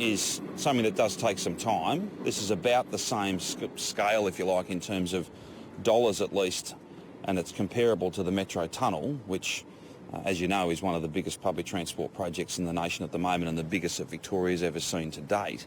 is something that does take some time. This is about the same scale, if you like, in terms of dollars at least, and it's comparable to the Metro Tunnel, which, as you know, is one of the biggest public transport projects in the nation at the moment and the biggest that Victoria's ever seen to date.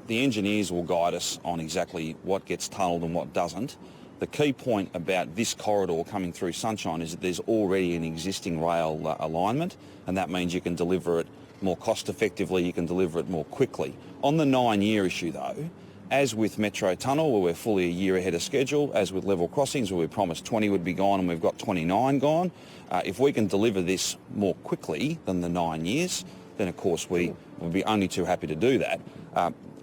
The engineers will guide us on exactly what gets tunnelled and what doesn't. The key point about this corridor coming through Sunshine is that there's already an existing rail alignment, and that means you can deliver it more cost effectively, you can deliver it more quickly. On the 9-year issue though, as with Metro Tunnel, where we're fully a year ahead of schedule, as with level crossings, where we promised 20 would be gone and we've got 29 gone, if we can deliver this more quickly than the 9 years, then of course we would be only too happy to do that.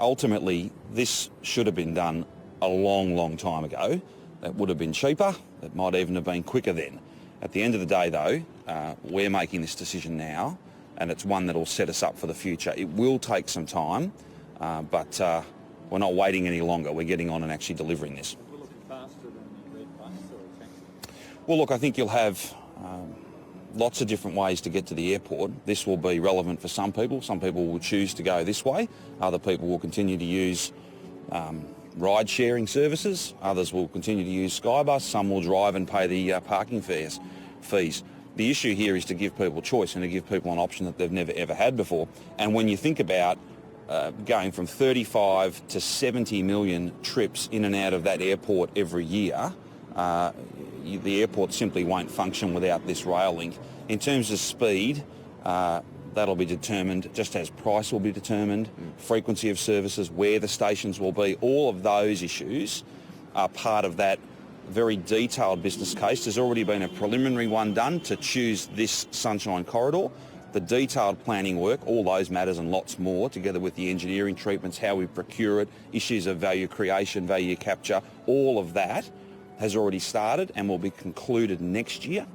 Ultimately, this should have been done a long, long time ago. That would have been cheaper. It might even have been quicker then. At the end of the day, though, we're making this decision now, and it's one that will set us up for the future. It will take some time, but we're not waiting any longer. We're getting on and actually delivering this. Will it be faster than the red bus or? Well, look, I think you'll have lots of different ways to get to the airport. This will be relevant for some people. Some people will choose to go this way. Other people will continue to use ride-sharing services. Others will continue to use Skybus. Some will drive and pay the parking fees. The issue here is to give people choice and to give people an option that they've never ever had before. And when you think about going from 35 to 70 million trips in and out of that airport every year, the airport simply won't function without this rail link. In terms of speed, that'll be determined, just as price will be determined, frequency of services, where the stations will be. All of those issues are part of that very detailed business case. There's already been a preliminary one done to choose this Sunshine Corridor. The detailed planning work, all those matters and lots more, together with the engineering treatments, how we procure it, issues of value creation, value capture, all of that has already started and will be concluded next year,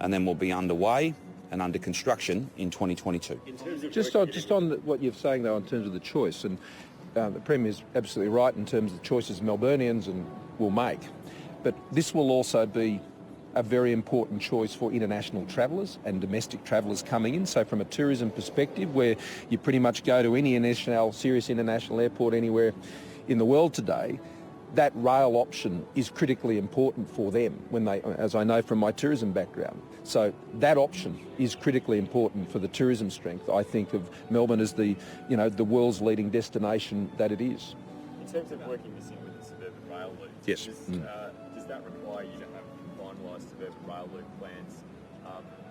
and then will be underway and under construction in 2022. Just on what you're saying though, in terms of the choice, and the Premier is absolutely right in terms of the choices Melburnians will make, but this will also be a very important choice for international travellers and domestic travellers coming in. So from a tourism perspective, where you pretty much go to any serious international airport anywhere in the world today, that rail option is critically important for them when they, as I know from my tourism background. So that option is critically important for the tourism strength, I think, of Melbourne as the world's leading destination that it is. In terms of working this in with the Suburban rail loop, yes. Does that require you to have finalised Suburban rail loop plans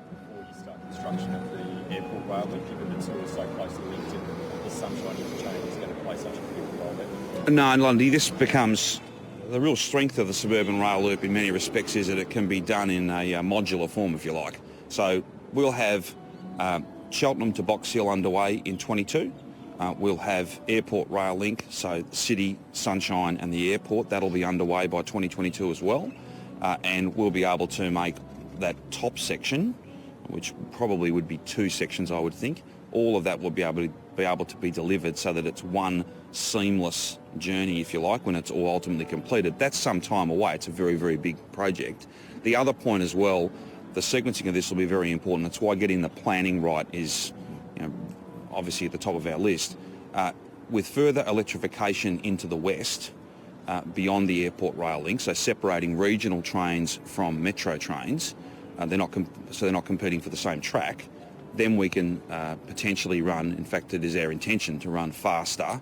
before you start construction of the airport rail loop, given it's all so closely linked and the Sunshine Interchange is going to play such a critical role there? No, Lundy, this becomes the real strength of the Suburban rail loop in many respects is that it can be done in a modular form, if you like. So we'll have Cheltenham to Box Hill underway in 22. We'll have airport rail link, so the city, Sunshine and the airport, that'll be underway by 2022 as well. And we'll be able to make that top section, which probably would be 2 sections, I would think, all of that will be able to be delivered so that it's one seamless journey, if you like, when it's all ultimately completed. That's some time away. It's a very, very big project. The other point as well, the sequencing of this will be very important. That's why getting the planning right is obviously at the top of our list. With further electrification into the west, beyond the airport rail link, so separating regional trains from metro trains, they're not competing for the same track, then we can potentially run, in fact it is our intention to run faster,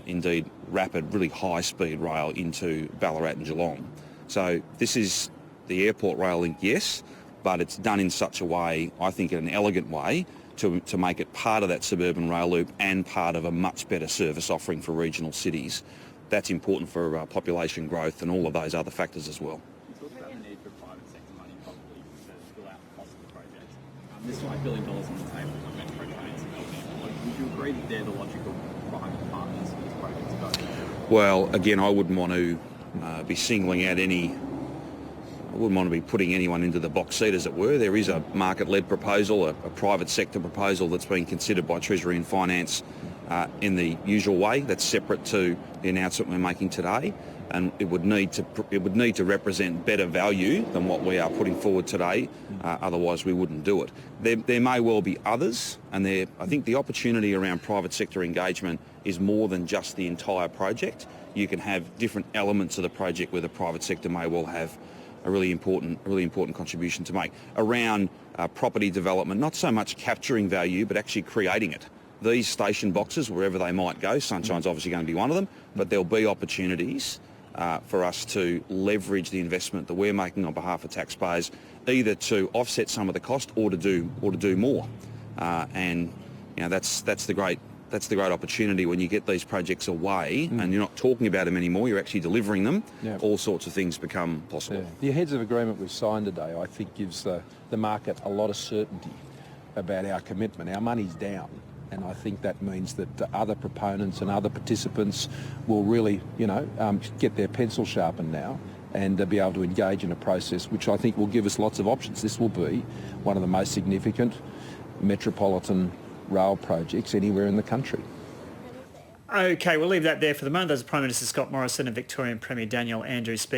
indeed rapid, really high speed rail into Ballarat and Geelong. So this is the airport rail link, yes, but it's done in such a way, I think in an elegant way, to make it part of that suburban rail loop and part of a much better service offering for regional cities. That's important for population growth and all of those other factors as well. You talk about the need for private sector money probably to fill out the cost of the project. There's $5 billion on the table for metro trains in Melbourne. Would you agree that they're the logical private partners for this project to go? Well, again, I wouldn't want to be singling out I wouldn't want to be putting anyone into the box seat, as it were. There is a market-led proposal, a private sector proposal that's being considered by Treasury and Finance in the usual way. That's separate to the announcement we're making today, and it would need to represent better value than what we are putting forward today. Otherwise, we wouldn't do it. There may well be others, and I think the opportunity around private sector engagement is more than just the entire project. You can have different elements of the project where the private sector may well have a really important contribution to make around property development. Not so much capturing value, but actually creating it. These station boxes, wherever they might go, Sunshine's obviously going to be one of them, but there'll be opportunities for us to leverage the investment that we're making on behalf of taxpayers, either to offset some of the cost or to do more. And you know, that's the great opportunity when you get these projects away and you're not talking about them anymore, you're actually delivering them. All sorts of things become possible. The heads of agreement we've signed today, I think, gives the market a lot of certainty about our commitment. Our money's down. And I think that means that other proponents and other participants will really, get their pencil sharpened now and be able to engage in a process which I think will give us lots of options. This will be one of the most significant metropolitan rail projects anywhere in the country. OK, we'll leave that there for the moment. Those are Prime Minister Scott Morrison and Victorian Premier Daniel Andrews speaking.